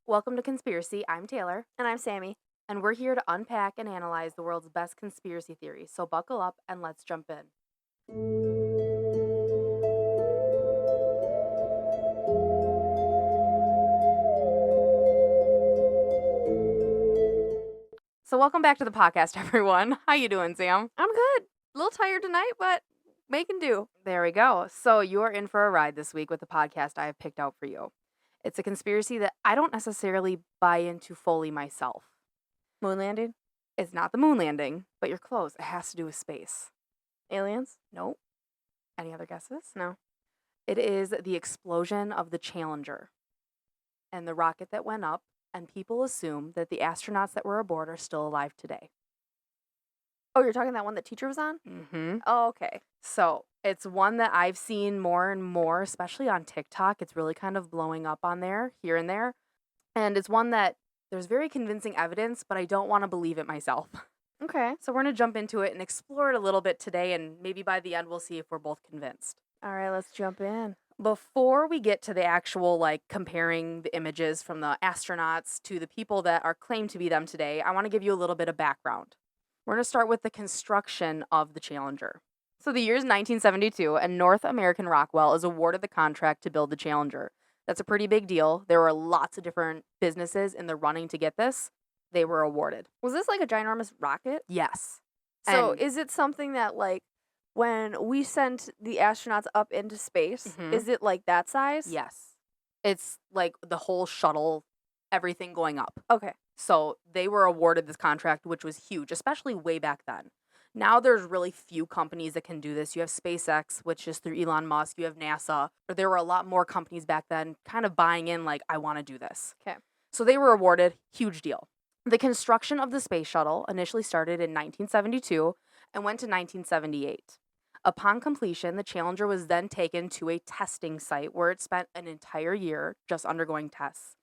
Welcome to Conspiracy. I'm Taylor, And I'm Sammy. and we're here to unpack and analyze the world's best conspiracy theories. So buckle up and let's jump in. So welcome back to the podcast, everyone. How you doing, Sam? I'm good. A little tired tonight, but making do. There we go. So you are in for a ride this week with the podcast I have picked out for you. It's a conspiracy that I don't necessarily buy into fully myself. Moon landing? It's not the moon landing, but you're close. It has to do with space. Aliens? Nope. Any other guesses? No. It is the explosion of the Challenger and the rocket that went up, and people assume that the astronauts that were aboard are still alive today. Oh, you're talking that one that teacher was on? Mm-hmm. Oh, okay. So it's one that I've seen more and more, especially on TikTok. It's really kind of blowing up on there, here and there. And it's one that there's very convincing evidence, but I don't want to believe it myself. Okay. So we're going to jump into it and explore it a little bit today, and maybe by the end we'll see if we're both convinced. All right, let's jump in. Before we get to the actual, comparing the images from the astronauts to the people that are claimed to be them today, I want to give you a little bit of background. We're going to start with the construction of the Challenger. So the year is 1972, and North American Rockwell is awarded the contract to build the Challenger. That's a pretty big deal. There were lots of different businesses in the running to get this. They were awarded. Was this like a ginormous rocket? Yes. So And- is it something that, when we sent the astronauts up into space, Mhm. is it like that size? Yes. It's like the whole shuttle, everything going up. Okay. So they were awarded this contract, which was huge, especially way back then. Now there's really few companies that can do this. You have SpaceX, which is through Elon Musk. You have NASA. But there were a lot more companies back then kind of buying in, I want to do this. Okay. So they were awarded, huge deal. The construction of the space shuttle initially started in 1972 and went to 1978. Upon completion, the Challenger was then taken to a testing site where it spent an entire year just undergoing tests.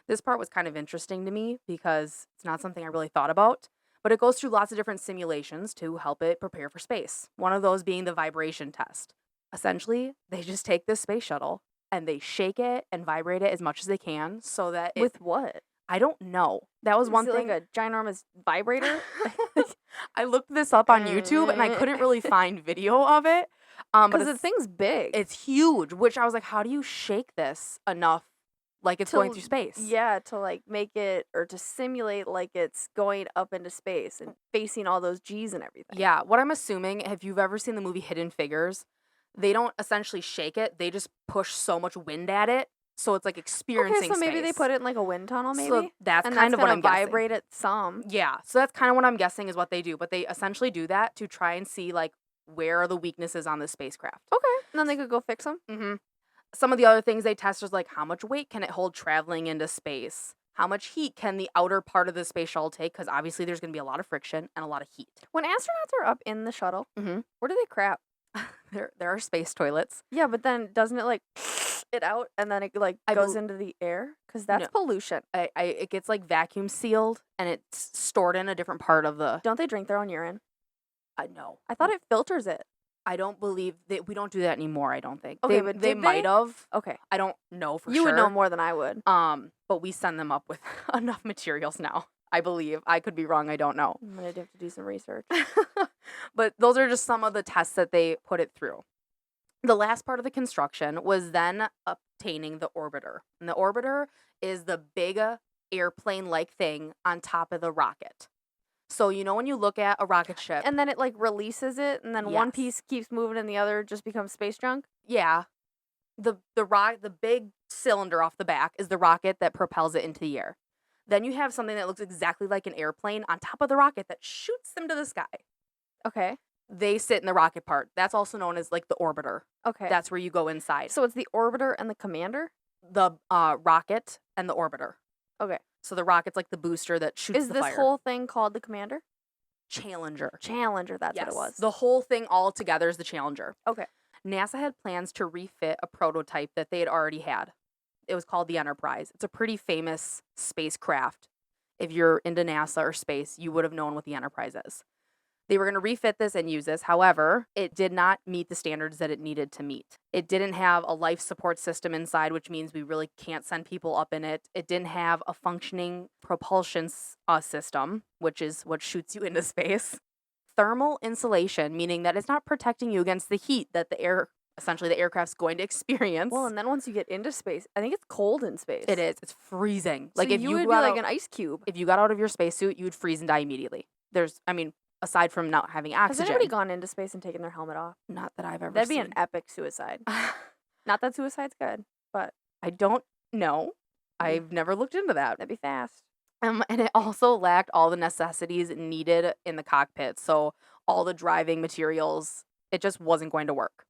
This part was kind of interesting to me because it's not something I really thought about, but it goes through lots of different simulations to help it prepare for space. One of those being the vibration test. Essentially, they just take this space shuttle and they shake it and vibrate it as much as they can so that it, With what? I don't know. That was one Is it thing. like a ginormous vibrator? I looked this up on YouTube and I couldn't really find video of it. But Because the thing's big. it's huge, which I was like, how do you shake this enough like it's going through space? Yeah, to make it or to simulate like it's going up into space and facing all those G's and everything. Yeah, what I'm assuming, if you've ever seen the movie Hidden Figures, they don't essentially shake it, they just push so much wind at it, so it's like experiencing Okay, so maybe they space. put it in like a wind tunnel, maybe. So that's and kind that's of what gonna I'm guessing. vibrate it some. Yeah, so that's kind of what I'm guessing is what they do, but they essentially do that to try and see where are the weaknesses on the spacecraft. Okay, and then they could go fix them. Mm-hmm. Some of the other things they test is how much weight can it hold traveling into space? How much heat can the outer part of the space shuttle take? Because obviously there's going to be a lot of friction and a lot of heat. When astronauts are up in the shuttle, Mhm. where do they crap? There are space toilets. Yeah, but then doesn't it it out and then it I goes bel- into the air? Because that's No. pollution. It gets vacuum sealed and it's stored in a different part of the. Don't they drink their own urine? No, I thought it filters it. I don't believe that we don't do that anymore. I don't think. Okay, they, but they did might they? have. Okay, I don't know for you sure. would know more than I would. But we send them up with enough materials now. I believe. I could be wrong. I don't know. I'm gonna have to do some research. But those are just some of the tests that they put it through. The last part of the construction was then obtaining the orbiter. And the orbiter is the big airplane-like thing on top of the rocket. So, when you look at a rocket ship. And then it releases it, and then one Yes. piece keeps moving, and the other just becomes space junk. Yeah. The big cylinder off the back is the rocket that propels it into the air. Then you have something that looks exactly like an airplane on top of the rocket that shoots them to the sky. Okay. They sit in the rocket part. That's also known as the orbiter. Okay. That's where you go inside. So it's the orbiter and the commander. The rocket and the orbiter. Okay. So the rocket's like the booster that shoots Is the this fire. whole thing called the commander? Challenger. Challenger. That's Yes. what it was. The whole thing all together is the Challenger. Okay. NASA had plans to refit a prototype that they had already had. It was called the Enterprise. It's a pretty famous spacecraft. If you're into NASA or space, you would have known what the Enterprise is. They were going to refit this and use this. However, it did not meet the standards that it needed to meet. It didn't have a life support system inside, which means we really can't send people up in it. It didn't have a functioning propulsion system, which is what shoots you into space. Thermal insulation, meaning that it's not protecting you against the heat that the aircraft's going to experience. Well, and then once you get into space, I think it's cold in space. It is. It's freezing. So Like if you you would be got like out, an ice cube. if you got out of your spacesuit, you would freeze and die immediately. Aside from not having Has oxygen. anybody gone into space and taken their helmet off? Not that I've ever That'd be seen. an epic suicide. Not that suicide's good, but I don't know. I've never looked into that. that'd be fast. And it also lacked all the necessities needed in the cockpit. So all the driving materials, it just wasn't going to work.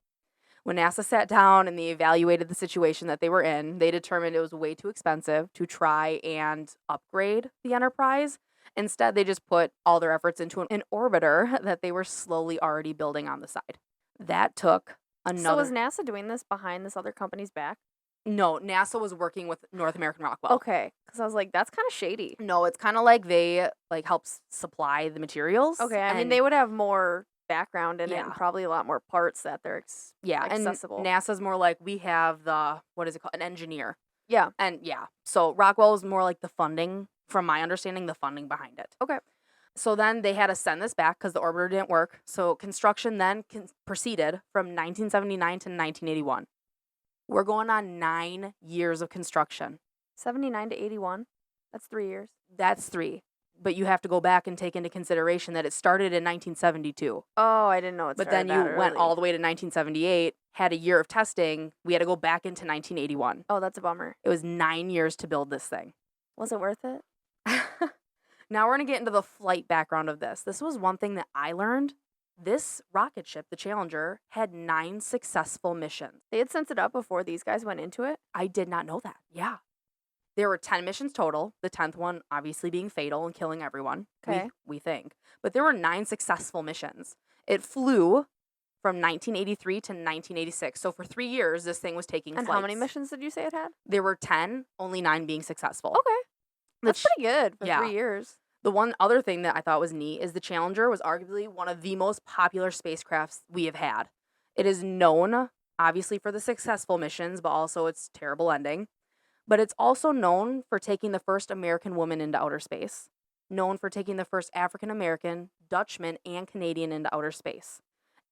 When NASA sat down and they evaluated the situation that they were in, they determined it was way too expensive to try and upgrade the Enterprise. Instead, they just put all their efforts into an orbiter that they were slowly already building on the side. That took another... So was NASA doing this behind this other company's back? No, NASA was working with North American Rockwell. Okay, because I was like, that's kind of shady. No, it's kind of like they help supply the materials. Okay, I mean, and- they would have more background in it and Yeah. probably a lot more parts that they're accessible. And NASA's more like, we have what is it called? An engineer. Yeah. And yeah, so Rockwell is more like the funding, from my understanding, the funding behind it. Okay. So then they had to send this back because the orbiter didn't work. So construction then proceeded from 1979 to 1981. We're going on 9 years of construction. 79 to 81. That's 3 years. That's 3. But you have to go back and take into consideration that it started in 1972. Oh, I didn't know it But started then you that went early. all the way to 1978, had a year of testing. We had to go back into 1981. Oh, that's a bummer. It was 9 years to build this thing. Was it worth it? Now we're going to get into the flight background of this. This was one thing that I learned. This rocket ship, the Challenger, had 9 successful missions. They had sent it up before these guys went into it? I did not know that. Yeah. There were 10 missions total, the 10th one obviously being fatal and killing everyone, Okay. we think. But there were 9 successful missions. It flew from 1983 to 1986. So for 3 years, this thing was taking And flights. how many missions did you say it had? There were 10, only 9 being successful. Okay. That's pretty good for yeah. 3 years. The one other thing that I thought was neat is the Challenger was arguably one of the most popular spacecrafts we have had. It is known, obviously, for the successful missions, but also its terrible ending. But it's also known for taking the first American woman into outer space, known for taking the first African American, Dutchman, and Canadian into outer space.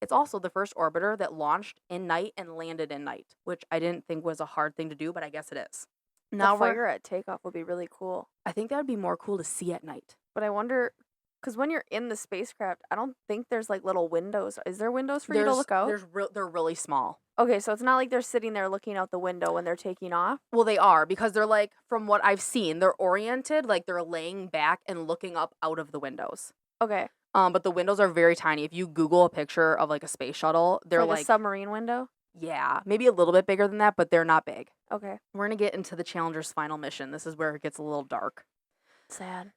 It's also the first orbiter that launched in night and landed in night, which I didn't think was a hard thing to do, but I guess it is. Now, the fire at takeoff would be really cool. I think that would be more cool to see at night. But I wonder, because when you're in the spacecraft, I don't think there's like little windows. Is there windows for you to look out? They're really small. Okay, so it's not like they're sitting there looking out the window when they're taking off? Well, they are, because they're like, from what I've seen, they're oriented, like they're laying back and looking up out of the windows. Okay. But the windows are very tiny. If you Google a picture of like a space shuttle, they're like a submarine window? Yeah, maybe a little bit bigger than that, but they're not big. Okay. We're going to get into the Challenger's final mission. This is where it gets a little dark. Sad.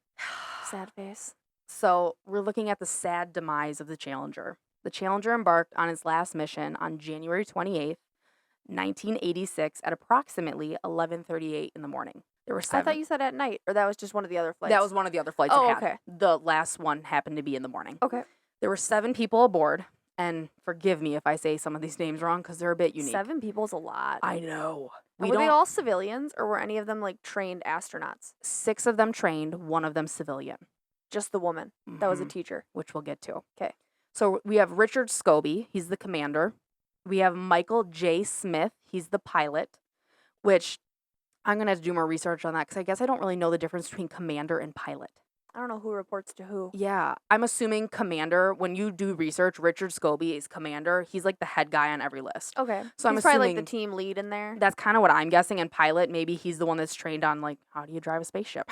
Sad face. So we're looking at the sad demise of the Challenger. The Challenger embarked on its last mission on January 28th, 1986 at approximately 11:38 in the morning. There were 7. I thought you said at night, or that was just one of the other flights. That was one of the other flights it had. Okay. The last one happened to be in the morning. Okay. There were 7 people aboard, and forgive me if I say some of these names wrong because they're a bit unique. 7 people's a lot. I know. Were they all civilians, or were any of them like trained astronauts? 6 of them trained, 1 of them civilian. Just the woman. That was a teacher. Which we'll get to. Okay. So we have Richard Scobie. He's the commander. We have Michael J. Smith. He's the pilot, which I'm going to have to do more research on that because I guess I don't really know the difference between commander and pilot. I don't know who reports to who. Yeah. I'm assuming commander, when you do research, Richard Scobie is commander. He's like the head guy on every list. Okay. So he's probably like the team lead in there. That's kind of what I'm guessing. And pilot, maybe he's the one that's trained on like, how do you drive a spaceship?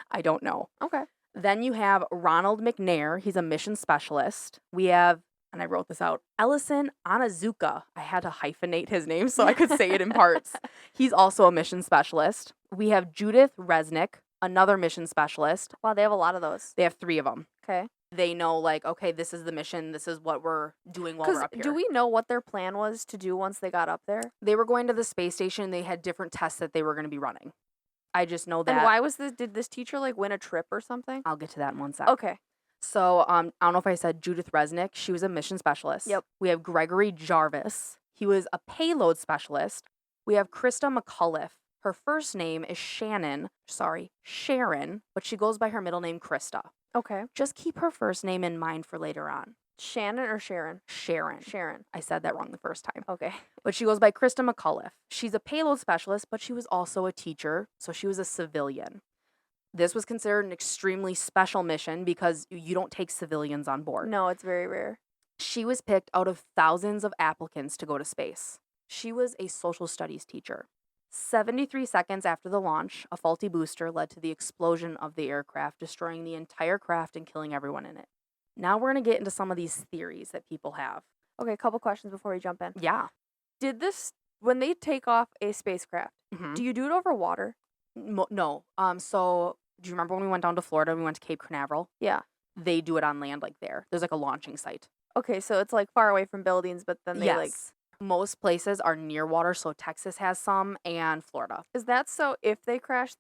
I don't know. Okay. Then you have Ronald McNair. He's a mission specialist. We have, and I wrote this out, Ellison Anazuka. I had to hyphenate his name so I could say it in parts. He's also a mission specialist. We have Judith Resnick, another mission specialist. Wow, they have a lot of those. They have 3 of them. Okay. They know, like, okay, this is the mission. This is what we're doing while we're up here. Do we know what their plan was to do once they got up there? They were going to the space station. They had different tests that they were going to be running. I just know that. And why was this? Did this teacher like win a trip or something? I'll get to that in one sec. Okay. So, I don't know if I said Judith Resnick. She was a mission specialist. Yep. We have Gregory Jarvis. He was a payload specialist. We have Christa McAuliffe. Her first name is Sharon, but she goes by her middle name, Christa. Okay. Just keep her first name in mind for later on. Shannon or Sharon? Sharon. Sharon. I said that wrong the first time. Okay. But she goes by Christa McAuliffe. She's a payload specialist, but she was also a teacher, so she was a civilian. This was considered an extremely special mission because you don't take civilians on board. No, it's very rare. She was picked out of thousands of applicants to go to space. She was a social studies teacher. 73 seconds after the launch, a faulty booster led to the explosion of the aircraft, destroying the entire craft and killing everyone in it. Now we're going to get into some of these theories that people have. Okay, a couple questions before we jump in. Yeah. When they take off a spacecraft, do you do it over water? No. So do you remember when we went down to Florida and we went to Cape Canaveral? Yeah. They do it on land like there. There's like a launching site. Okay, so it's like far away from buildings, but then they like... Most places are near water, so Texas has some and Florida. Is that so if they crash,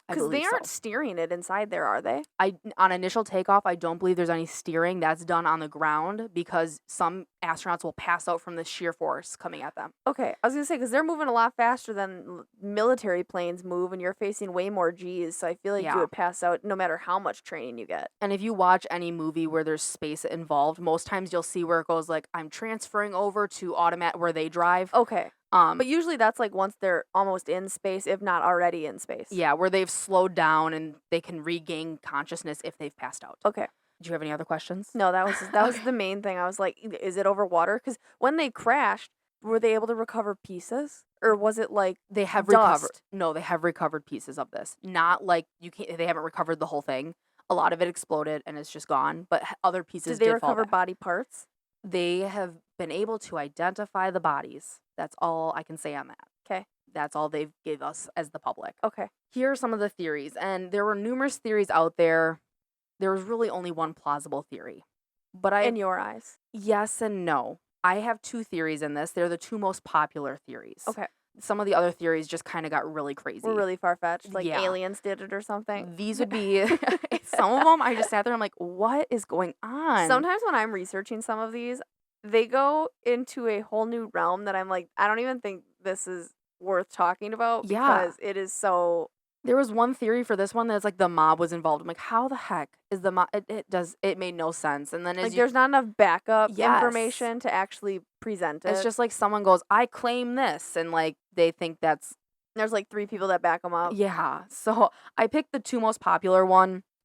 because they aren't so. steering it inside there, are they? On initial takeoff, I don't believe there's any steering. That's done on the ground because some astronauts will pass out from the sheer force coming at them. Okay, I was gonna say because they're moving a lot faster than military planes move, and you're facing way more G's. So I feel like you would pass out no matter how much training you get. And if you watch any movie where there's space involved, most times you'll see where it goes like, I'm transferring over to automatic where they drive. Okay. But usually that's like once they're almost in space, if not already in space. Yeah, where they've slowed down and they can regain consciousness if they've passed out. Okay. Do you have any other questions? No, that was the main thing. I was like, is it over water? Because when they crashed, were they able to recover pieces, or was it like they have dust? recovered? No, they have recovered pieces of this. Not like they haven't recovered the whole thing. A lot of it exploded and it's just gone. But other pieces did they fall recover back. body parts? They have been able to identify the bodies. That's all I can say on that. Okay. That's all they've gave us as the public. Okay. Here are some of the theories, and there were numerous theories out there. There was really only one plausible theory. But in your eyes? Yes and no. I have two theories in this. They're the two most popular theories. Okay. Some of the other theories just kind of got really crazy. We're really far-fetched. Like aliens did it or something. These would be some of them. I just sat there and I'm like, what is going on? Sometimes when I'm researching some of these, they go into a whole new realm that I'm like, I don't even think this is worth talking about because it is so... There was one theory for this one that's like the mob was involved. I'm like, how the heck is the mob? It made no sense. And then there's not enough backup information to actually present it. It's just like someone goes, I claim this. And like, they think that's... There's like 3 people that back them up. Yeah. So I picked the two most popular ones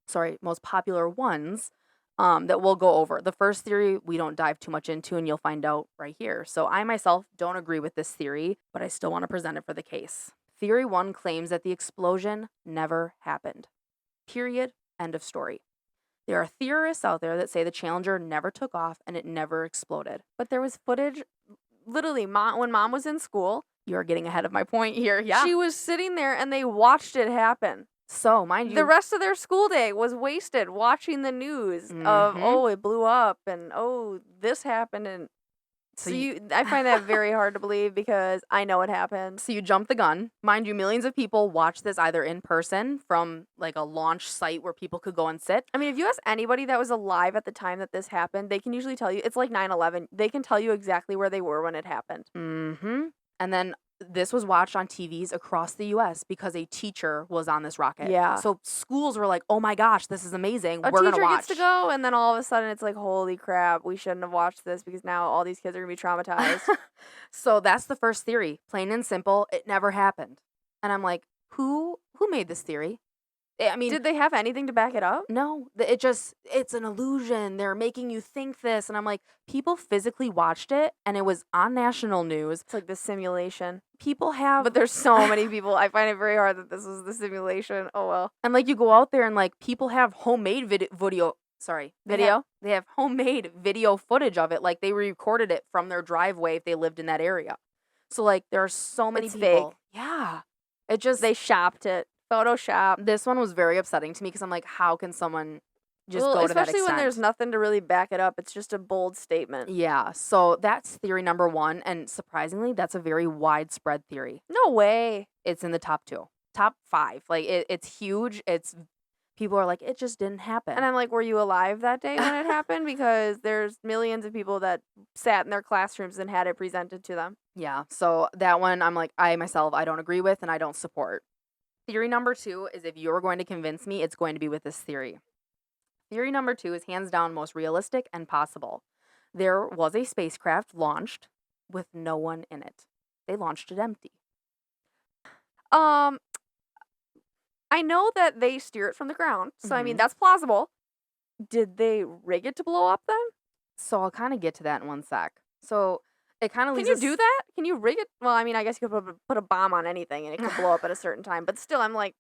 that we'll go over. The first theory we don't dive too much into, and you'll find out right here. So I myself don't agree with this theory, but I still want to present it for the case. Theory 1 claims that the explosion never happened. Period. End of story. There are theorists out there that say the Challenger never took off and it never exploded. But there was footage, literally, when Mom was in school. You're getting ahead of my point here. Yeah. She was sitting there and they watched it happen. So, mind you, the rest of their school day was wasted watching the news of, oh, it blew up and, oh, this happened. And so I find that very hard to believe because I know it happened. So you jumped the gun. Mind you, millions of people watched this either in person from like a launch site where people could go and sit. I mean, if you ask anybody that was alive at the time that this happened, they can usually tell you. It's like 9/11. They can tell you exactly where they were when it happened. Mm-hmm. And then this was watched on TVs across the U.S. because a teacher was on this rocket. Yeah. So schools were like, oh my gosh, this is amazing. We're going to teacher watch. Gets to go, and then all of a sudden it's like, holy crap, we shouldn't have watched this because now all these kids are going to be traumatized. So that's the first theory. Plain and simple, it never happened. And I'm like, who made this theory? I mean, did they have anything to back it up? No, it's an illusion. They're making you think this. And I'm like, people physically watched it and it was on national news. It's like the simulation. People have... But there's so many people. I find it very hard that this was the simulation. Oh, well. And like you go out there and like people have homemade video. They have homemade video footage of it. Like they recorded it from their driveway if they lived in that area. So like there are so many people. Fake. Yeah. They shopped it. Photoshop. This one was very upsetting to me because I'm like, how can someone just go to that extent? Especially when there's nothing to really back it up. It's just a bold statement. Yeah. So that's theory number 1. And surprisingly, that's a very widespread theory. No way. It's in the top 2. Top 5. Like it's huge. people are like, it just didn't happen. And I'm like, were you alive that day when it happened? Because there's millions of people that sat in their classrooms and had it presented to them. Yeah, so that one I'm like, I don't agree with and I don't support. Theory number 2 is if you're going to convince me, it's going to be with this theory. Theory number 2 is hands down most realistic and possible. There was a spacecraft launched with no one in it. They launched it empty. I know that they steer it from the ground, so I mean, Mhm. that's plausible. Did they rig it to blow up then? So I'll kind of get to that in one sec. So it kind of Can leads you us... do that? Can you rig it? Well, I mean, I guess you could put a bomb on anything and it could blow up at a certain time, but still, I'm like,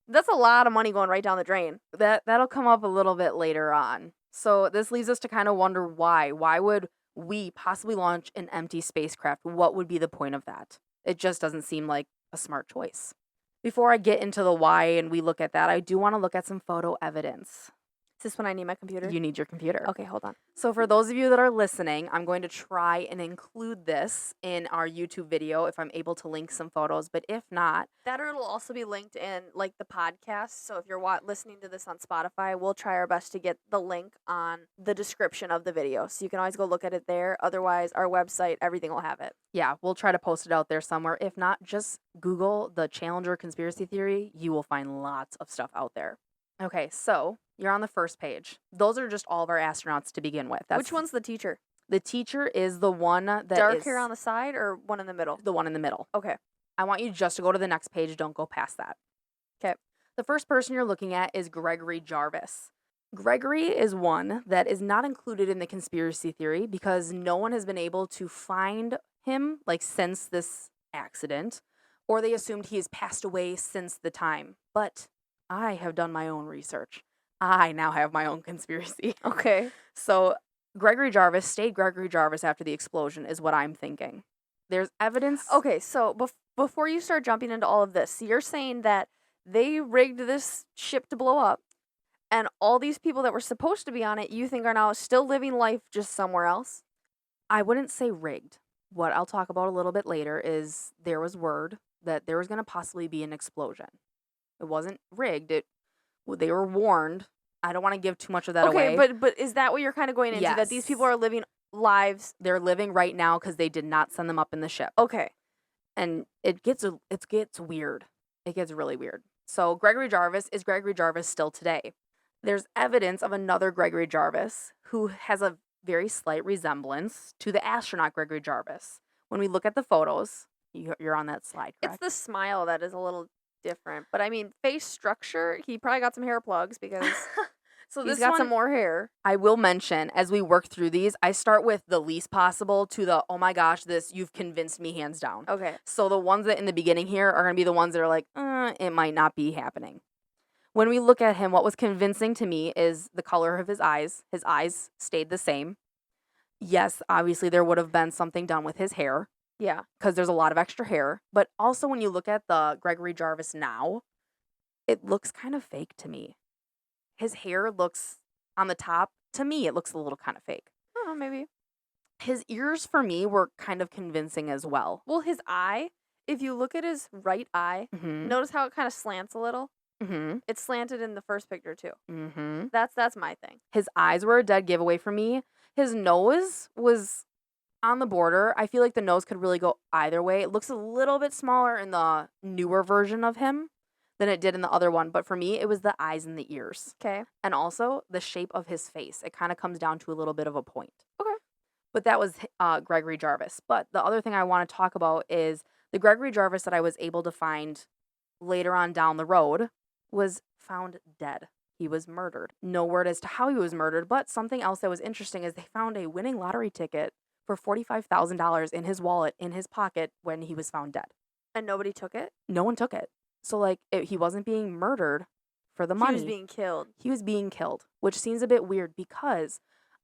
that's a lot of money going right down the drain. That'll come up a little bit later on. So this leads us to kind of wonder why. Why would we possibly launch an empty spacecraft? What would be the point of that? It just doesn't seem like a smart choice. Before I get into the why and we look at that, I do want to look at some photo evidence. Is this when I need my computer? You need your computer. Okay, hold on. So for those of you that are listening, I'm going to try and include this in our YouTube video if I'm able to link some photos, but if not... That or it'll also be linked in like the podcast. So if you're listening to this on Spotify, we'll try our best to get the link on the description of the video. So you can always go look at it there. Otherwise, our website, everything will have it. Yeah, we'll try to post it out there somewhere. If not, just Google the Challenger conspiracy theory. You will find lots of stuff out there. Okay, so you're on the first page. Those are just all of our astronauts to begin with. Which one's the teacher? The teacher is the one that Dark is hair on the side or one in the middle? the one in the middle. Okay. I want you just to go to the next page. Don't go past that. Okay. The first person you're looking at is Gregory Jarvis. Gregory is one that is not included in the conspiracy theory because no one has been able to find him since this accident, or they assumed he has passed away since the time. But I have done my own research. I now have my own conspiracy. Okay. So Gregory Jarvis stayed Gregory Jarvis after the explosion is what I'm thinking. There's evidence. Okay, so before you start jumping into all of this, you're saying that they rigged this ship to blow up, and all these people that were supposed to be on it, you think are now still living life just somewhere else? I wouldn't say rigged. What I'll talk about a little bit later is there was word that there was going to possibly be an explosion. It wasn't rigged. They were warned. I don't want to give too much of that away. Okay, but is that what you're kind of going into? Yes. That these people are living lives? They're living right now because they did not send them up in the ship. Okay. And it gets weird. It gets really weird. So Gregory Jarvis is Gregory Jarvis still today. There's evidence of another Gregory Jarvis who has a very slight resemblance to the astronaut Gregory Jarvis. When we look at the photos, you're on that slide, correct? It's the smile that is a little different. But I mean, face structure, he probably got some hair plugs because so he's got some more hair. I will mention, as we work through these, I start with the least possible to the, oh my gosh, you've convinced me hands down. Okay. So the ones that in the beginning here are going to be the ones that are like, it might not be happening. When we look at him, what was convincing to me is the color of his eyes. His eyes stayed the same. Yes, obviously there would have been something done with his hair. Yeah. Because there's a lot of extra hair. But also when you look at the Gregory Jarvis now, it looks kind of fake to me. His hair looks on the top. To me, it looks a little kind of fake. I don't know, maybe. His ears, for me, were kind of convincing as well. Well, his eye, if you look at his right eye, notice how it kind of slants a little? Mm-hmm. It's slanted in the first picture, too. Mm-hmm. That's my thing. His eyes were a dead giveaway for me. His nose was on the border. I feel like the nose could really go either way. It looks a little bit smaller in the newer version of him than it did in the other one. But for me, it was the eyes and the ears. Okay. And also the shape of his face. It kind of comes down to a little bit of a point. Okay. But that was Gregory Jarvis. But the other thing I want to talk about is the Gregory Jarvis that I was able to find later on down the road was found dead. He was murdered. No word as to how he was murdered, but something else that was interesting is they found a winning lottery ticket for $45,000 in his wallet, in his pocket, when he was found dead. And nobody took it? No one took it. So, he wasn't being murdered for the money. He was being killed. He was being killed, which seems a bit weird because,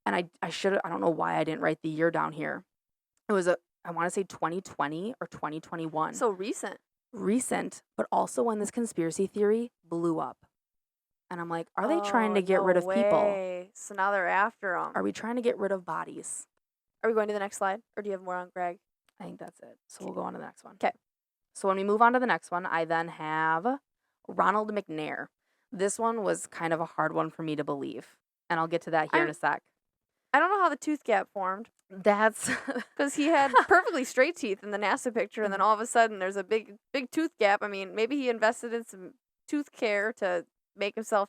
and I don't know why I didn't write the year down here. It was I want to say 2020 or 2021. So recent. Recent, but also when this conspiracy theory blew up. And I'm like, are they trying to get rid of people? So now they're after them. Are we trying to get rid of bodies? Are we going to the next slide? Or do you have more on Greg? I think that's it. So we'll go on to the next one. Okay. So when we move on to the next one, I then have Ronald McNair. This one was kind of a hard one for me to believe, and I'll get to that here in a sec. I don't know how the tooth gap formed. That's Because he had perfectly straight teeth in the NASA picture, and then all of a sudden there's a big tooth gap. I mean, maybe he invested in some tooth care to make himself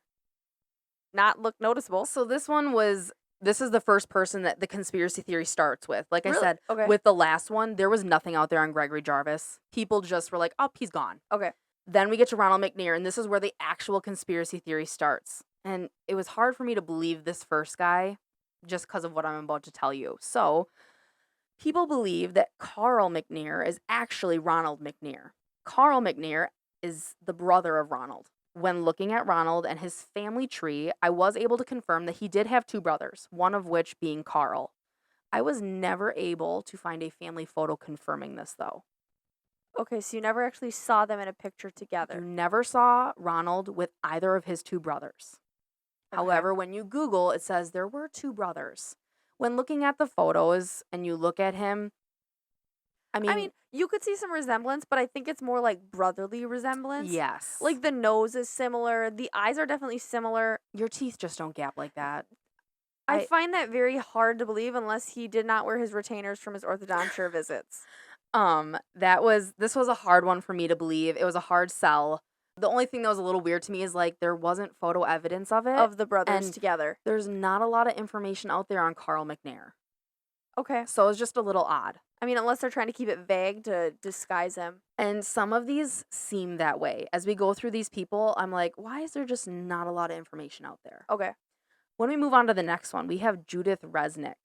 not look noticeable. so this is the first person that the conspiracy theory starts with. Like I Really? said, Okay. with the last one, there was nothing out there on Gregory Jarvis. People just were like, oh, he's gone. Okay. Then we get to Ronald McNair, and this is where the actual conspiracy theory starts. And it was hard for me to believe this first guy just because of what I'm about to tell you. So, people believe that Carl McNair is actually Ronald McNair. Carl McNair is the brother of Ronald. When looking at Ronald and his family tree, I was able to confirm that he did have two brothers, one of which being Carl. I was never able to find a family photo confirming this, though. Okay, so you never actually saw them in a picture You together. never saw Ronald with either of his two brothers. Okay. However, when you Google, it says there were two brothers. When looking at the photos and you look at him, I mean, you could see some resemblance, but I think it's more like brotherly resemblance. yes. Like the nose is similar, the eyes are definitely similar. your teeth just don't gap like that. I find that very hard to believe unless he did not wear his retainers from his orthodonture visits. This was a hard one for me to believe. It was a hard sell. The only thing that was a little weird to me is like there wasn't photo evidence of it. Of the brothers and together. There's not a lot of information out there on Carl McNair. Okay. So it's just a little odd. I mean, unless they're trying to keep it vague to disguise him. And some of these seem that way. As we go through these people, I'm like, why is there just not a lot of information out there? Okay. When we move on to the next one, we have Judith Resnick.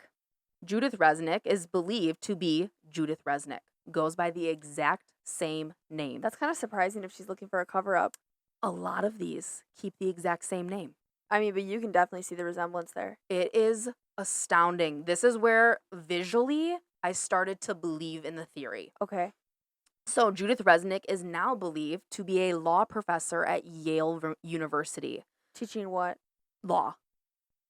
Judith Resnick is believed to be Judith Resnick. Goes by the exact same name. That's kind of surprising if she's looking for a cover up. A lot of these keep the exact same name. I mean, but you can definitely see the resemblance there. It is astounding. This is where visually I started to believe in the theory. Okay. So Judith Resnick is now believed to be a law professor at Yale University. Teaching what? Law.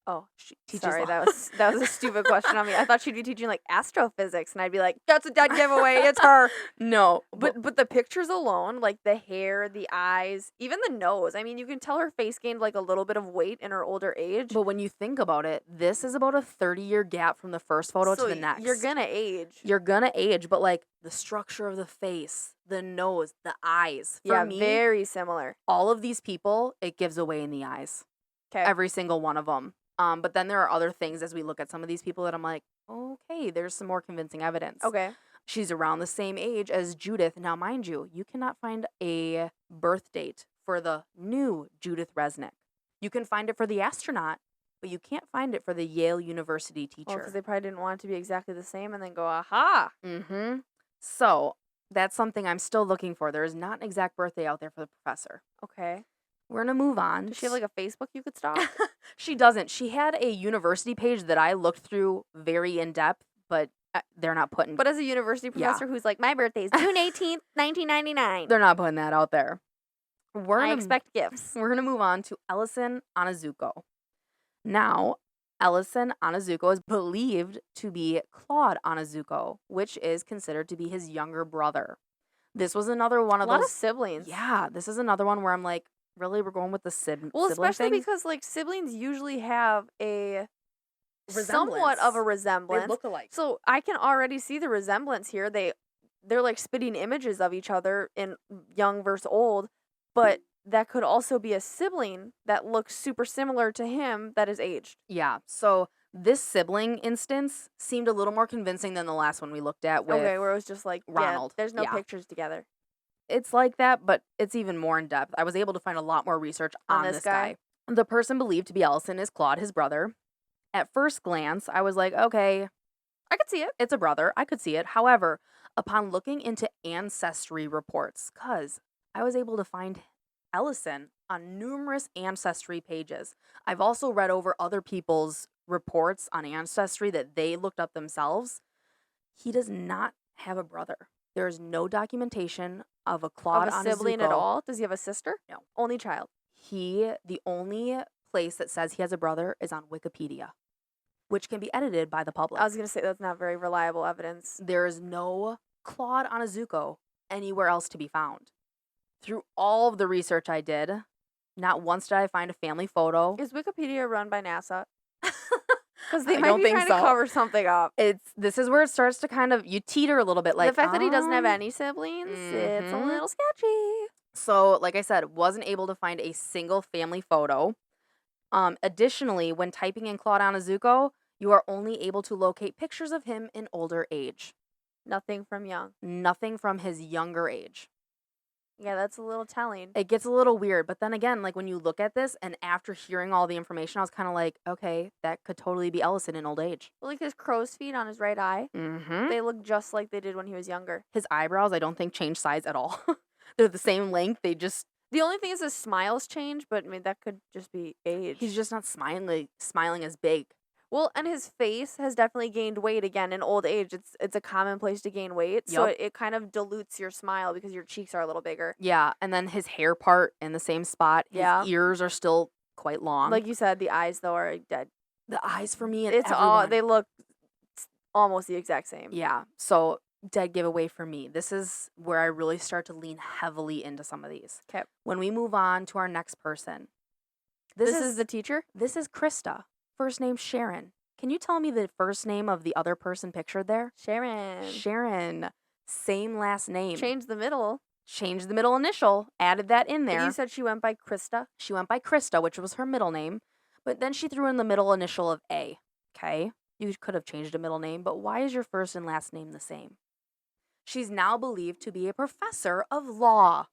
Oh, She teaches sorry, law. that was a stupid question on me. I thought she'd be teaching like astrophysics, and I'd be like, "That's a dead giveaway. It's her." No, But the pictures alone, like the hair, the eyes, even the nose. I mean, you can tell her face gained like a little bit of weight in her older age. but when you think about it, this is about a 30-year gap from the first photo So to the next. You're gonna age. You're gonna age, but like the structure of the face, the nose, the eyes. For Yeah, me, very similar. all of these people, it gives away in the eyes. Okay. Every single one of them. But then there are other things as we look at some of these people that I'm like, okay, there's some more convincing evidence. Okay. She's around the same age as Judith. Now, mind you, you cannot find a birth date for the new Judith Resnick. You can find it for the astronaut, but you can't find it for the Yale University Well, teacher. because they probably didn't want it to be exactly the same, and then go, aha. Mm-hmm. So that's something I'm still looking for. There is not an exact birthday out there for the professor. Okay. We're gonna move on. Does she have like a Facebook you could stalk? She doesn't. She had a university page that I looked through very in depth, but they're not putting. But as a university professor who's like, my birthday's June 18th, 1999. They're not putting that out there. I expect gifts. We're gonna move on to Ellison Onizuko. Now, Ellison Onizuko is believed to be Claude Onizuko, which is considered to be his younger brother. This was another one A of lot those. of siblings. Yeah, this is another one where I'm like, really, we're going with the sibling Especially thing? because like siblings usually have a somewhat Resemblance. of a They resemblance. look alike. So I can already see the resemblance here. They're like spitting images of each other in young versus old, but that could also be a sibling that looks super similar to him that is aged. Yeah, so this sibling instance seemed a little more convincing than the last one we looked at with Okay, where it was just like, Ronald. yeah, there's no Yeah. pictures together. It's like that, but it's even more in depth. I was able to find a lot more research on this guy. The person believed to be Ellison is Claude, his brother. At first glance, I was like, okay, I could see it. it's a brother. I could see it. However, upon looking into ancestry reports, because I was able to find Ellison on numerous ancestry pages. I've also read over other people's reports on ancestry that they looked up themselves. He does not have a brother. There is no documentation of a Claude Of a sibling at Onizuko. all? Does he have a sister? No. Only child. The only place that says he has a brother is on Wikipedia, which can be edited by the public. I was going to say that's not very reliable evidence. There is no Claude Onizuko anywhere else to be found. Through all of the research I did, Not once did I find a family photo. Is Wikipedia run by NASA? Because they I might don't be think trying so. to cover something up. This is where it starts to kind of, you teeter a little bit, like, the fact that he doesn't have any siblings, it's a mhm. little sketchy. So, like I said, wasn't able to find a single family photo. Additionally, when typing in Claude Onizuko, you are only able to locate pictures of him in older age. Nothing from young. Nothing from his younger age. Yeah, that's a little telling. It gets a little weird, but then again, like when you look at this and after hearing all the information, I was kind of like, okay, that could totally be Ellison in old age. Well, like his crow's feet on his right eye, Mm-hmm. they look just like they did when he was younger. His eyebrows, I don't think change size at all. They're the same length. They just, The only thing is his smiles change, but I mean that could just be age. he's just not smiling as big. Well, and his face has definitely gained weight again in old age. It's a common place to gain weight, so Yup. it kind of dilutes your smile because your cheeks are a little bigger. Yeah, and then his hair part in the same spot. His Yeah. ears are still quite long. Like you said, the eyes though are dead. the eyes for me and It's everyone. all they look almost the exact same. Yeah, so dead giveaway for me. This is where I really start to lean heavily into some of these. 'Kay. When we move on to our next person. This is the teacher? This is Christa. First name Sharon. Can you tell me the first name of the other person pictured there? Sharon. Sharon. Same last name. Change the middle. Changed the middle initial. Added that in But there. you said she went by Christa? She went by Christa, which was her middle name. But then she threw in the middle initial of A. Okay? You could have changed a middle name, but why is your first and last name the same? She's now believed to be a professor of law.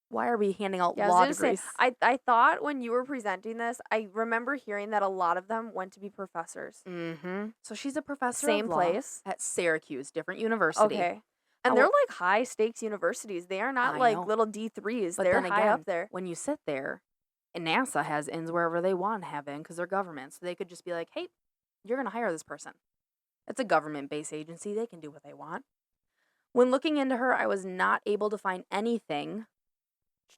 Why are we handing out Yeah, I law was gonna degrees? say, I thought when you were presenting this, I remember hearing that a lot of them went to be professors. Mm-hmm. So she's a professor Same of law place? at Syracuse, different university. Okay. And they're like high stakes universities. They are not I like know. little D3s. But They're then high again, up there. when you sit there, and NASA has ins wherever they want to have in because they're government. So they could just be like, hey, you're going to hire this person. It's a government-based agency. They can do what they want. When looking into her, I was not able to find anything.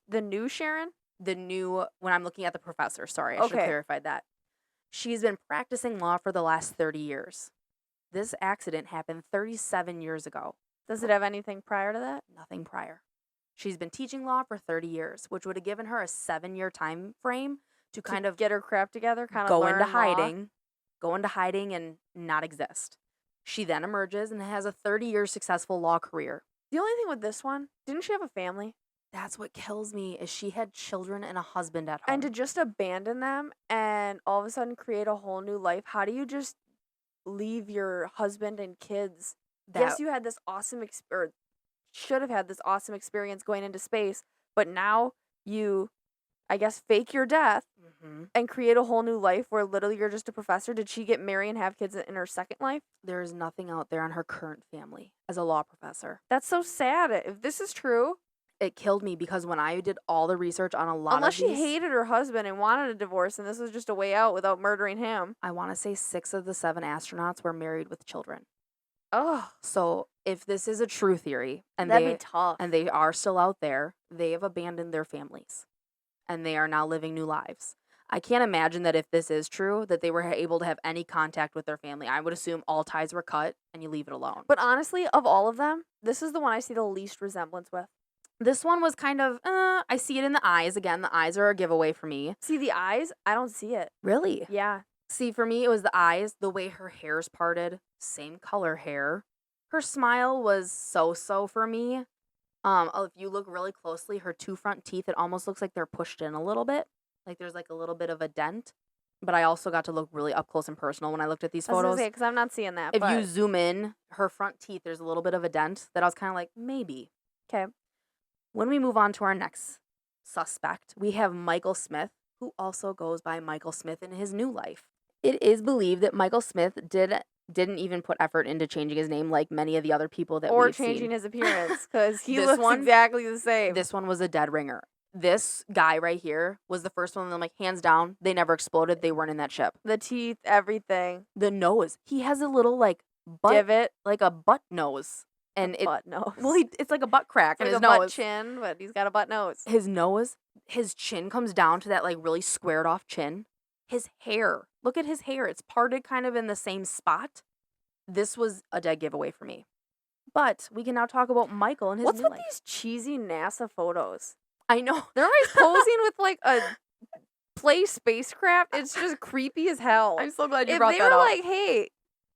The new Sharon? When I'm looking at the professor, sorry, I should have Okay. clarified that. She's been practicing law for the last 30 years. This accident happened 37 years ago. Does it have anything prior to that? Nothing prior. She's been teaching law for 30 years, which would have given her a 7-year time frame to kind of get her crap together, kind of go learn into hiding and not exist. She then emerges and has a 30-year successful law career. The only thing with this one, didn't she have a family? That's what kills me is she had children and a husband at home. And to just abandon them and all of a sudden create a whole new life, how do you just leave your husband and kids? Yes, you had this awesome or should have had this awesome experience going into space, but now you, I guess, fake your death and create a whole new life where literally you're just a professor. Did she get married and have kids in her second life? There is nothing out there on her current family as a law professor. That's so sad. If this is true, it killed me because when I did all the research on a lot unless of these, she hated her husband and wanted a divorce and this was just a way out without murdering him. I want to say 6 of the 7 astronauts were married with children. Oh, So if this is a true theory and that'd be tough. and they are still out there, they have abandoned their families and they are now living new lives. I can't imagine that if this is true, that they were able to have any contact with their family. I would assume all ties were cut and you leave it alone. But honestly, of all of them, this is the one I see the least resemblance with. This one was kind of, I see it in the eyes. Again, the eyes are a giveaway for me. See, the eyes, I don't see it. Really? Yeah. See, for me, it was the eyes, the way her hair's parted, same color hair. Her smile was so-so for me. If you look really closely, her 2 front teeth, it almost looks like they're pushed in a little bit. Like there's like a little bit of a dent. But I also got to look really up close and personal when I looked at these photos. Because I'm not seeing that. If you zoom in, her front teeth, there's a little bit of a dent that I was kind of like, maybe. Okay. When we move on to our next suspect, we have Michael Smith, who also goes by Michael Smith in his new life. It is believed that Michael Smith didn't even put effort into changing his name like many of the other people that we've seen. Or changing his appearance, because he This looks one- exactly the same. This one was a dead ringer. This guy right here was the first one that I'm like, hands down, they never exploded. They weren't in that ship. The teeth, everything. The nose. He has a little like butt, Divot. like a butt nose. And Butt nose. well, it's like a butt crack in like his a butt nose. chin, but he's got a butt nose. His nose, his chin comes down to that like really squared off chin. His hair, look at his hair. It's parted kind of in the same spot. This was a dead giveaway for me. But we can now talk about Michael and his What's new with life. these cheesy NASA photos? I know. They're always posing with like a play spacecraft. It's just creepy as hell. I'm so glad you If brought they that were up. like, hey,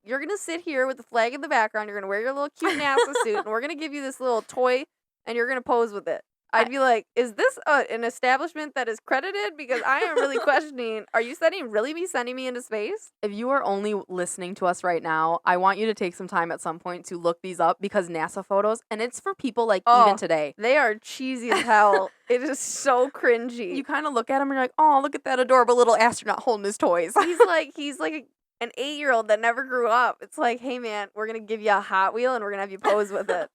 you're gonna sit here with the flag in the background, you're gonna wear your little cute NASA suit, and we're gonna give you this little toy, and you're gonna pose with it. I'd be like, is this an establishment that is credited? Because I am really questioning, are you sending me into space? If you are only listening to us right now, I want you to take some time at some point to look these up because NASA photos, and it's for people like even today. They are cheesy as hell. It is so cringy. You kind of look at him and you're like, oh, look at that adorable little astronaut holding his toys. He's like an 8-year-old that never grew up. It's like, hey man, we're gonna give you a Hot Wheel and we're gonna have you pose with it.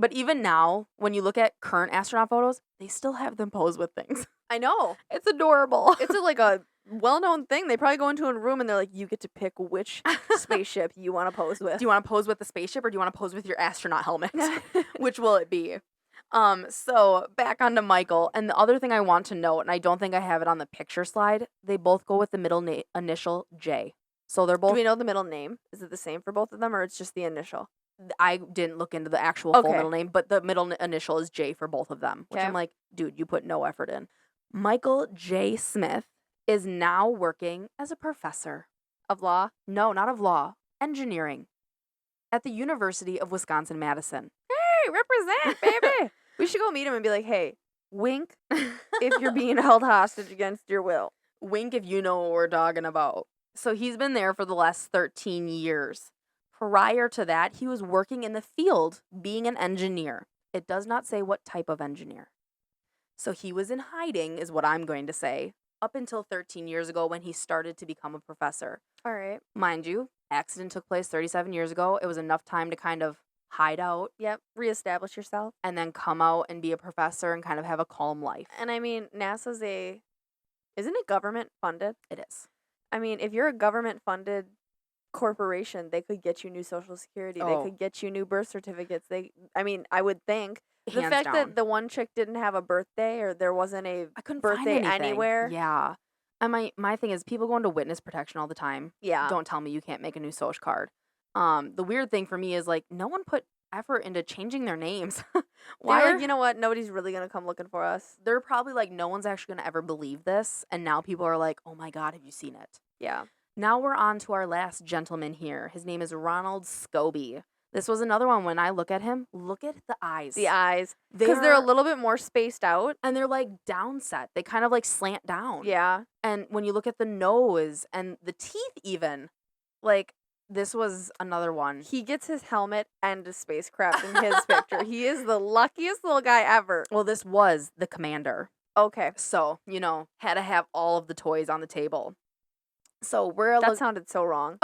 But even now, when you look at current astronaut photos, they still have them pose with things. I know. It's adorable. It's like a well-known thing. They probably go into a room and they're like, you get to pick which spaceship you want to pose with. Do you want to pose with the spaceship or do you want to pose with your astronaut helmet? Which will it be? So back onto Michael. And the other thing I want to note, and I don't think I have it on the picture slide, they both go with the middle initial J. So they're both. Do we know the middle name? Is it the same for both of them or it's just the initial? I didn't look into the actual full middle name, but the middle initial is J for both of them, which I'm like, dude, you put no effort in. Michael J. Smith is now working as a professor of law. No, not of law, engineering at the University of Wisconsin-Madison. Hey, represent, baby. We should go meet him and be like, hey, wink if you're being held hostage against your will. Wink if you know what we're talking about. So he's been there for the last 13 years. Prior to that, he was working in the field being an engineer. It does not say what type of engineer. So he was in hiding, is what I'm going to say, up until 13 years ago when he started to become a professor. All right. Mind you, accident took place 37 years ago. It was enough time to kind of hide out. Yep. Reestablish yourself. And then come out and be a professor and kind of have a calm life. And I mean, NASA's isn't it government funded? It is. I mean, if you're a government funded corporation, they could get you new Social Security. They could get you new birth certificates. I would think the Hands fact down. that the one chick didn't have a birthday or there wasn't a I couldn't birthday find anything. anywhere. Yeah. And my thing is people go into witness protection all the time. Yeah. Don't tell me you can't make a new social card. The weird thing for me is like no one put effort into changing their names. Why? They're like, you know what? Nobody's really gonna come looking for us. They're probably like, no one's actually gonna ever believe this. And now people are like, oh my God, have you seen it? Yeah. Now we're on to our last gentleman here. His name is Ronald Scobie. This was another one. When I look at him, look at the eyes. The eyes. Because they're a little bit more spaced out. And they're like down set. They kind of like slant down. Yeah. And when you look at the nose and the teeth even, like this was another one. He gets his helmet and a spacecraft in his picture. He is the luckiest little guy ever. Well, this was the commander. Okay. So, had to have all of the toys on the table. So that sounded so wrong.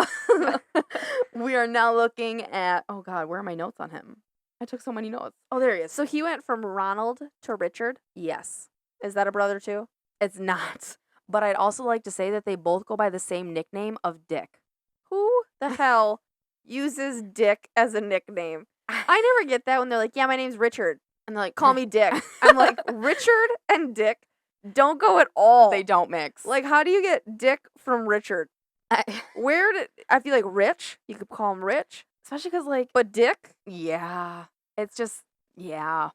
We are now looking at, oh God, where are my notes on him? I took so many notes. Oh, there he is. So he went from Ronald to Richard? Yes. Is that a brother too? It's not. But I'd also like to say that they both go by the same nickname of Dick. Who the hell uses Dick as a nickname? I never get that when they're like, yeah, my name's Richard. And they're like, call me Dick. I'm like, Richard and Dick don't go at all. They don't mix. Like, how do you get Dick from Richard? I feel like Rich, you could call him Rich. Especially because, like... But Dick? Yeah. It's just, yeah.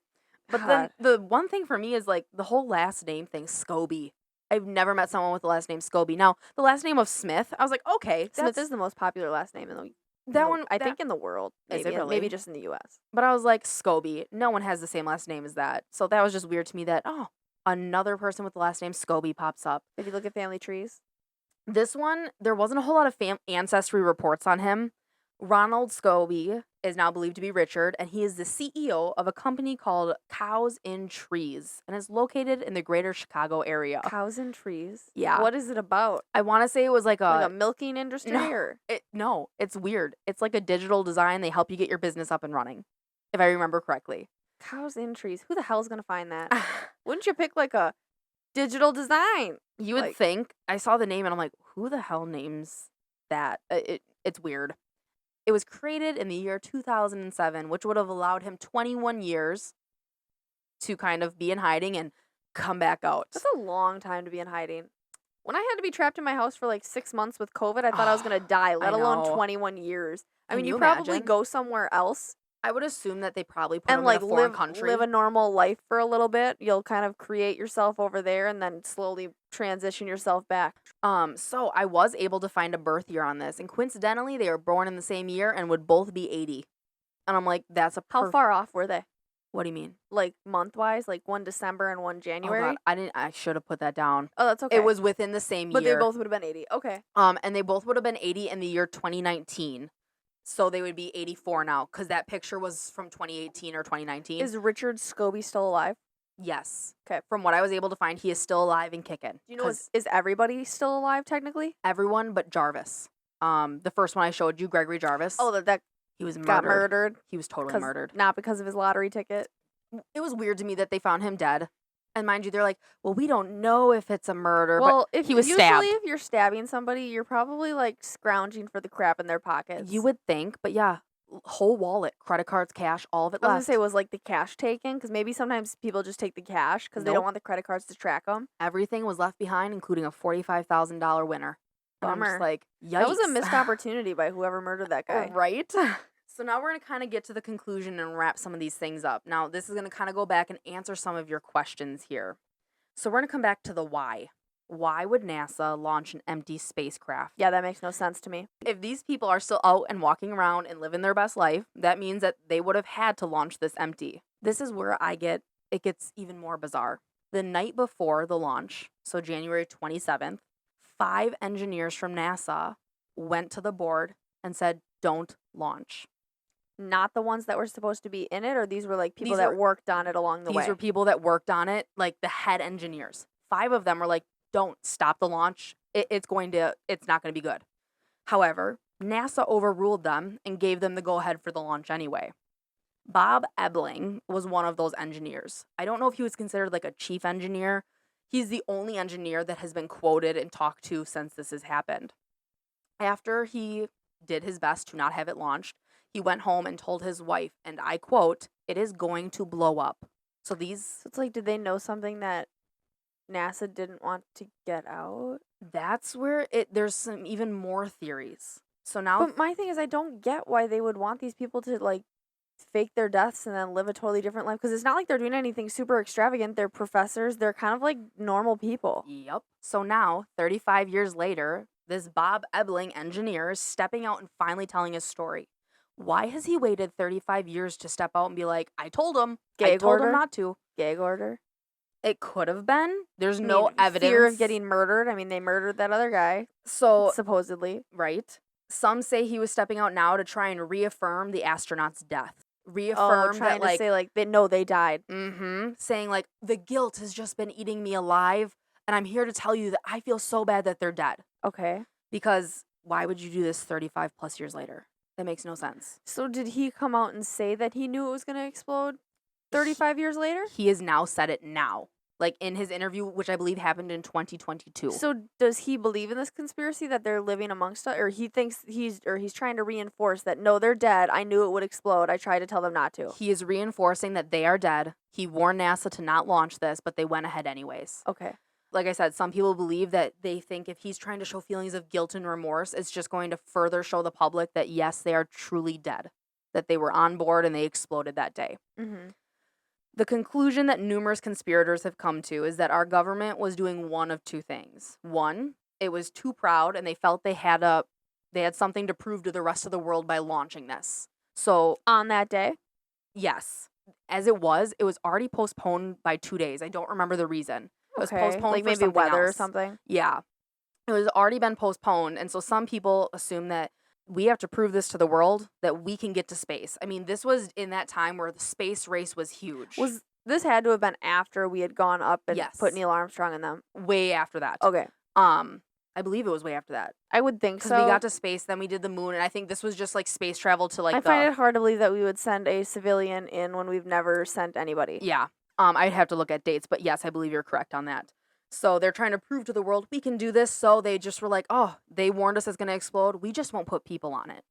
But God. then the one thing for me is, like, the whole last name thing, Scobie. I've never met someone with the last name Scobie. Now, the last name of Smith, I was like, okay. Smith is the most popular last name in the I think in the world. Maybe, is it really? Maybe just in the U.S. But I was like, Scobie. No one has the same last name as that. So that was just weird to me that, another person with the last name Scobie pops up. If you look at family trees. This one, there wasn't a whole lot of ancestry reports on him. Ronald Scobie is now believed to be Richard, and he is the CEO of a company called Cows in Trees, and is located in the greater Chicago area. Cows in Trees? Yeah. What is it about? I want to say it was like a milking industry? No, it's weird. It's like a digital design. They help you get your business up and running, if I remember correctly. Cows in Trees. Who the hell is going to find that? Wouldn't you pick like a digital design? You would think. I saw the name and I'm like, who the hell names that? It's weird. It was created in the year 2007, which would have allowed him 21 years to kind of be in hiding and come back out. That's a long time to be in hiding. When I had to be trapped in my house for like 6 months with COVID, I thought I was going to die, let alone 21 years. I mean, you probably go somewhere else I would assume that they probably put and him in a like foreign live country. live a normal life for a little bit. You'll kind of create yourself over there and then slowly transition yourself back. So I was able to find a birth year on this, and coincidentally, they were born in the same year and would both be 80. And I'm like, that's a How far off were they? What do you mean? Like month-wise, like one December and one Oh January? God, I should have put that down. Oh, that's okay. It was within the same But year. they both would have been 80. Okay. And they both would have been 80 in the year 2019. So they would be 84 now, because that picture was from 2018 or 2019. Is Richard Scobie still alive? Yes. 'Kay. From what I was able to find, he is still alive and kicking. Do you know, is everybody still alive technically? Everyone but Jarvis. The first one I showed you, Gregory Jarvis. Oh, that he was murdered. got murdered. He was totally murdered. Not because of his lottery ticket. It was weird to me that they found him dead. And mind you, they're like, well, we don't know if it's a murder, Well, but if he was usually stabbed. if you're stabbing somebody, you're probably like scrounging for the crap in their pockets. You would think, but yeah, whole wallet, credit cards, cash, all of it I was left. gonna say, was like the cash taken? Because maybe sometimes people just take the cash because they Nope. don't want the credit cards to track them. Everything was left behind, including a $45,000 winner. And I'm Bummer. just like, yikes. That was a missed opportunity by whoever murdered that guy. Right? So now we're going to kind of get to the conclusion and wrap some of these things up. Now, this is going to kind of go back and answer some of your questions here. So we're going to come back to the why. Why would NASA launch an empty spacecraft? Yeah, that makes no sense to me. If these people are still out and walking around and living their best life, that means that they would have had to launch this empty. This is where it gets even more bizarre. The night before the launch, so January 27th, 5 engineers from NASA went to the board and said, don't launch. Not the ones that were supposed to be in it, or these were like people These that were- worked on it along the way? These were people that worked on it, like the head engineers. 5 of them were like, don't stop the launch. It's not going to be good. However, NASA overruled them and gave them the go-ahead for the launch anyway. Bob Ebling was one of those engineers. I don't know if he was considered like a chief engineer. He's the only engineer that has been quoted and talked to since this has happened. After he did his best to not have it launched, he went home and told his wife, and I quote, "It is going to blow up." So it's like, did they know something that NASA didn't want to get out? that's where there's some even more theories. So now But my thing is, I don't get why they would want these people to like fake their deaths and then live a totally different life, because it's not like they're doing anything super extravagant. They're professors. They're kind of like normal people. Yep. So now, 35 years later, this Bob Ebling engineer is stepping out and finally telling his story. Why has he waited 35 years to step out and be like, I told him Gag order? not to? Gag order. It could have been. There's I no mean, evidence. Fear of getting murdered. I mean, they murdered that other guy, So, supposedly. right. Some say he was stepping out now to try and reaffirm the astronaut's death. Reaffirm Trying that, like, to say like they died. saying like, the guilt has just been eating me alive, and I'm here to tell you that I feel so bad that they're dead. Okay. Because why would you do this 35 plus years later? That makes no sense. So did he come out and say that he knew it was going to explode 35 years later? He has now said it now. Like in his interview, which I believe happened in 2022. So does he believe in this conspiracy that they're living amongst us, or he thinks he's trying to reinforce that no, they're dead. I knew it would explode. I tried to tell them not to. He is reinforcing that they are dead. He warned NASA to not launch this, but they went ahead anyways. Okay. Like I said, some people believe that they think if he's trying to show feelings of guilt and remorse, it's just going to further show the public that yes, they are truly dead, that they were on board and they exploded that day. Mm-hmm. The conclusion that numerous conspirators have come to is that our government was doing one of 2 things. 1, it was too proud and they felt they had something to prove to the rest of the world by launching this. So On that day? yes, as it was already postponed by 2 days. I don't remember the reason. It was Okay. postponed Like for maybe something weather or else. something? Yeah. It was already been postponed. And so some people assume that we have to prove this to the world that we can get to space. I mean, this was in that time where the space race was huge. This had to have been after we had gone up and Yes. put Neil Armstrong in them? Way after that. Okay. I believe it was way after that. I would think Because so. we got to space, then we did the moon, and I think this was just like space travel to like I find it hard to believe that we would send a civilian in when we've never sent anybody. Yeah. I'd have to look at dates, but yes, I believe you're correct on that. So they're trying to prove to the world we can do this. So they just were like, oh, they warned us it's going to explode. We just won't put people on it.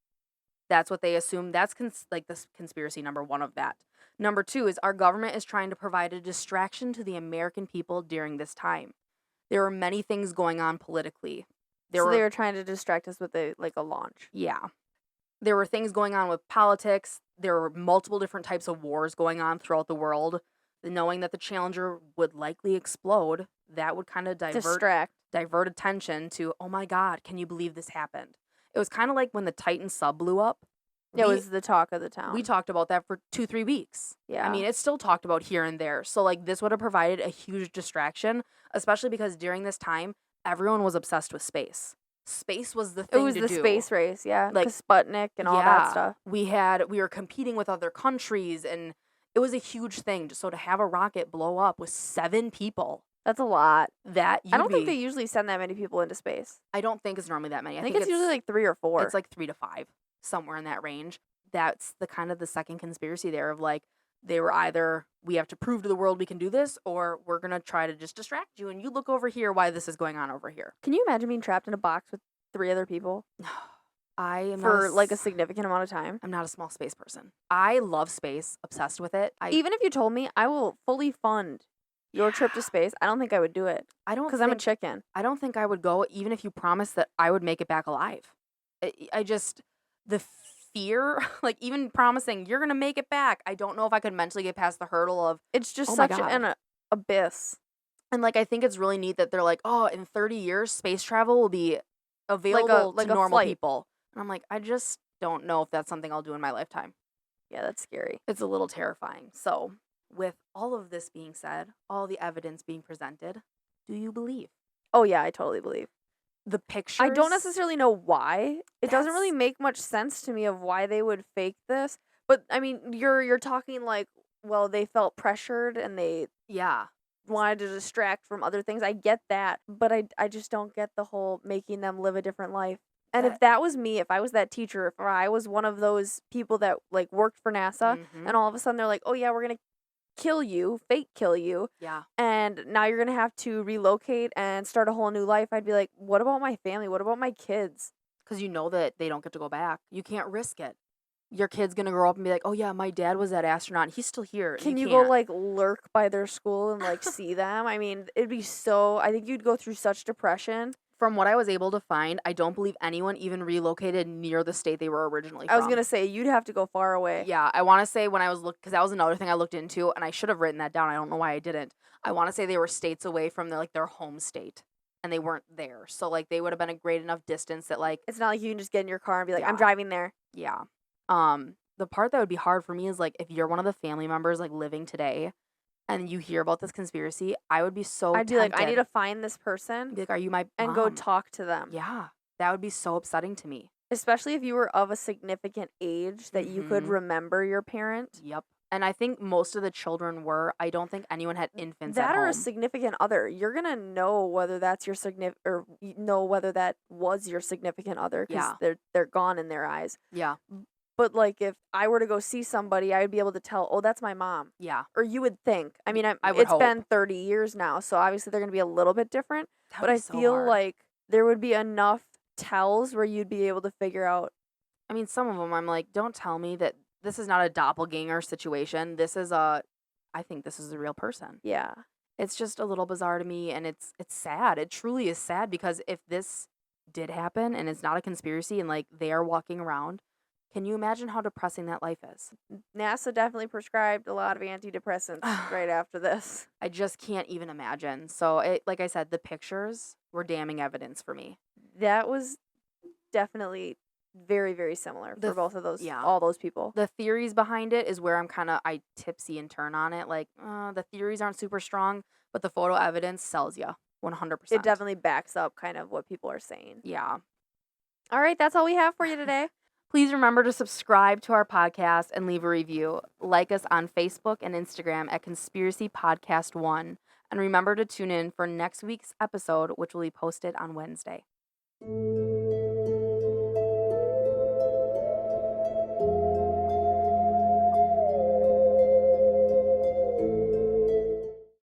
That's what they assume. That's like this conspiracy number 1 of that. Number 2 is our government is trying to provide a distraction to the American people during this time. There were many things going on politically. They were trying to distract us with a launch. Yeah. There were things going on with politics. There were multiple different types of wars going on throughout the world. Knowing that the Challenger would likely explode, that would kind of divert attention to, oh my God, can you believe this happened? It was kind of like when the Titan sub blew up. It was the talk of the town. We talked about that for 2-3 weeks. Yeah. I mean, it's still talked about here and there. So, like, this would have provided a huge distraction, especially because during this time, everyone was obsessed with space. Space was the thing to do. It was the space race, yeah. Like, Sputnik and all that stuff. We were competing with other countries, and it was a huge thing. So to have a rocket blow up with 7 people. That's a lot. I don't think they usually send that many people into space. I don't think it's normally that many. I think it's usually like 3 or 4. It's like 3 to 5, somewhere in that range. That's the kind of the second conspiracy there of like, they were either, we have to prove to the world we can do this, or we're going to try to just distract you and you look over here why this is going on over here. Can you imagine being trapped in a box with 3 other people? I am for like a significant amount of time. I'm not a small space person. I love space, obsessed with it. Even if you told me I will fully fund your trip to space, I don't think I would do it. Because I'm a chicken. I don't think I would go even if you promised that I would make it back alive. I just, the fear, like even promising you're going to make it back, I don't know if I could mentally get past the hurdle of, it's just such an abyss. And like, I think it's really neat that they're like, oh, in 30 years, space travel will be available to normal people. And I'm like, I just don't know if that's something I'll do in my lifetime. Yeah, that's scary. It's a little terrifying. So, with all of this being said, all the evidence being presented, do you believe? Oh, yeah, I totally believe. The pictures? I don't necessarily know why. It doesn't really make much sense to me of why they would fake this. But, I mean, you're talking like, well, they felt pressured and they wanted to distract from other things. I get that. But I just don't get the whole making them live a different life. And if that was me, if I was that teacher, if I was one of those people that like worked for NASA, and all of a sudden they're like, oh yeah, we're going to kill you, fake kill you. Yeah. And now you're going to have to relocate and start a whole new life. I'd be like, what about my family? What about my kids? Because you know that they don't get to go back. You can't risk it. Your kid's going to grow up and be like, oh yeah, my dad was that astronaut. He's still here. Can you go like lurk by their school and like see them? I mean, it'd be I think you'd go through such depression. From what I was able to find, I don't believe anyone even relocated near the state they were originally from. I was going to say, you'd have to go far away. Yeah, I want to say when I was because that was another thing I looked into, and I should have written that down. I don't know why I didn't. I want to say they were states away from their home state, and they weren't there. So, like, they would have been a great enough distance that, like... It's not like you can just get in your car and be like, I'm driving there. Yeah. The part that would be hard for me is, like, if you're one of the family members, like, living today... and you hear about this conspiracy, I would be so I'd be tempted. like, I need to find this person. Be like, are you my and mom? go talk to them. Yeah. That would be so upsetting to me. Especially if you were of a significant age that you could remember your parent. Yep. And I think most of the children were. I don't think anyone had infants at That or home. a significant other. You're going to know whether that's your or know whether that was your significant other because they're gone in their eyes. Yeah. But, like, if I were to go see somebody, I would be able to tell, oh, that's my mom. Yeah. Or you would think. I mean, it's been 30 years now, so obviously they're going to be a little bit different. But I feel hard. like there would be enough tells where you'd be able to figure out. I mean, some of them I'm like, don't tell me that this is not a doppelganger situation. I think this is a real person. Yeah. It's just a little bizarre to me, and it's sad. It truly is sad because if this did happen and it's not a conspiracy and, like, they are walking around, can you imagine how depressing that life is? NASA definitely prescribed a lot of antidepressants right after this. I just can't even imagine. So, like I said, the pictures were damning evidence for me. That was definitely very, very similar for both of those, all those people. The theories behind it is where I tipsy and turn on it. Like, the theories aren't super strong, but the photo evidence sells you 100%. It definitely backs up kind of what people are saying. Yeah. All right, that's all we have for you today. Please remember to subscribe to our podcast and leave a review. Like us on Facebook and Instagram at Conspiracy Podcast 1. And remember to tune in for next week's episode, which will be posted on Wednesday.